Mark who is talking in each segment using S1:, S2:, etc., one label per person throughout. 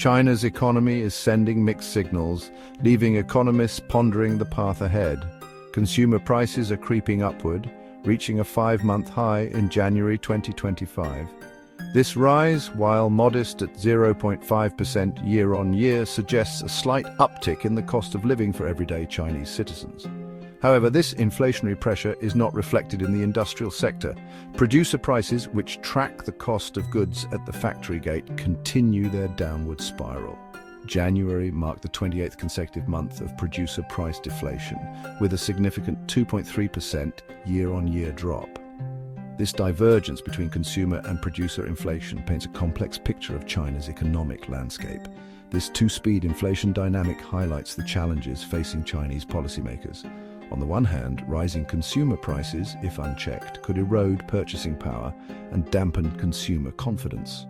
S1: China's economy is sending mixed signals, leaving economists pondering the path ahead. Consumer prices are creeping upward, reaching a 5-month high in January 2025. This rise, while modest at 0.5% year-on-year, suggests a slight uptick in the cost of living for everyday Chinese citizens. However, this inflationary pressure is not reflected in the industrial sector. Producer prices, which track the cost of goods at the factory gate, continue their downward spiral. January marked the 28th consecutive month of producer price deflation, with a significant 2.3% year-on-year drop. This divergence between consumer and producer inflation paints a complex picture of China's economic landscape. This two-speed inflation dynamic highlights the challenges facing Chinese policymakers. On the one hand, rising consumer prices, if unchecked, could erode purchasing power and dampen consumer confidence.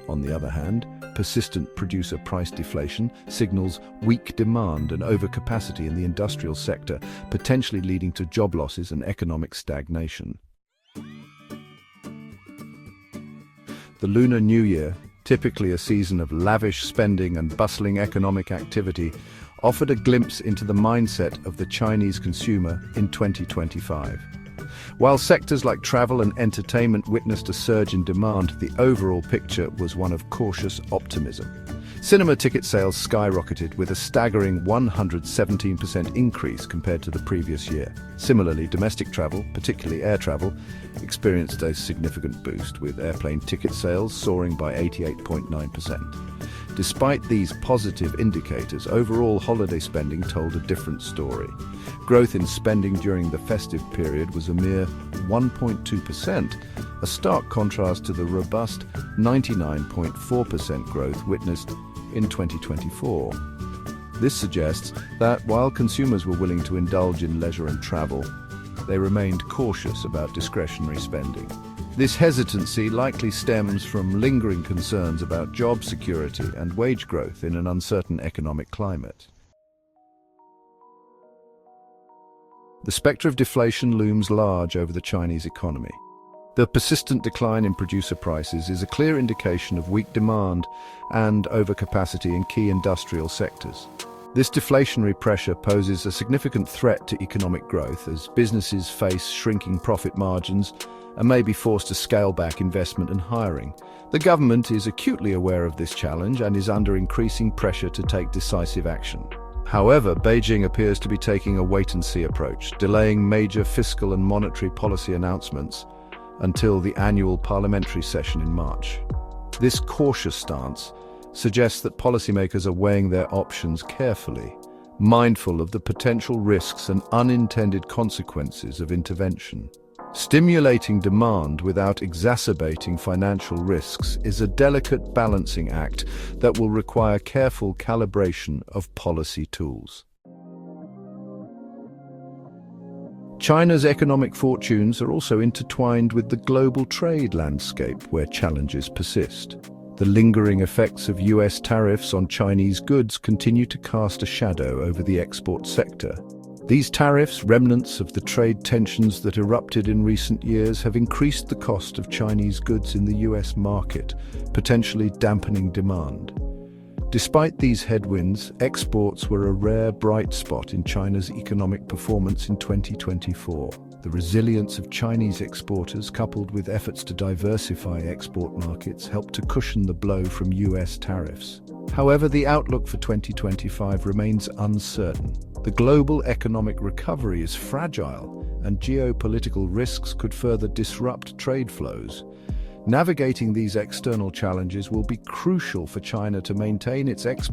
S1: On the other hand, persistent producer price deflation signals weak demand and overcapacity in the industrial sector, potentially leading to job losses and economic stagnation. The Lunar New Year, typically a season of lavish spending and bustling economic activity, offered a glimpse into the mindset of the Chinese consumer in 2025. While sectors like travel and entertainment witnessed a surge in demand, the overall picture was one of cautious optimism. Cinema ticket sales skyrocketed with a staggering 117% increase compared to the previous year. Similarly, domestic travel, particularly air travel, experienced a significant boost, with airplane ticket sales soaring by 88.9%. Despite these positive indicators, overall holiday spending told a different story. Growth in spending during the festive period was a mere 1.2%, a stark contrast to the robust 99.4% growth witnessed in 2024. This suggests that while consumers were willing to indulge in leisure and travel, they remained cautious about discretionary spending. This hesitancy likely stems from lingering concerns about job security and wage growth in an uncertain economic climate. The spectre of deflation looms large over the Chinese economy. The persistent decline in producer prices is a clear indication of weak demand and overcapacity in key industrial sectors. This deflationary pressure poses a significant threat to economic growth as businesses face shrinking profit margins and may be forced to scale back investment and hiring. The government is acutely aware of this challenge and is under increasing pressure to take decisive action. However, Beijing appears to be taking a wait-and-see approach, delaying major fiscal and monetary policy announcements until the annual parliamentary session in March. This cautious stance suggests that policymakers are weighing their options carefully, mindful of the potential risks and unintended consequences of intervention. Stimulating demand without exacerbating financial risks is a delicate balancing act that will require careful calibration of policy tools. China's economic fortunes are also intertwined with the global trade landscape, where challenges persist. The lingering effects of US tariffs on Chinese goods continue to cast a shadow over the export sector. These tariffs, remnants of the trade tensions that erupted in recent years, have increased the cost of Chinese goods in the US market, potentially dampening demand. Despite these headwinds, exports were a rare bright spot in China's economic performance in 2024. The resilience of Chinese exporters, coupled with efforts to diversify export markets, helped to cushion the blow from US tariffs. However, the outlook for 2025 remains uncertain. The global economic recovery is fragile, and geopolitical risks could further disrupt trade flows. Navigating these external challenges will be crucial for China to maintain its export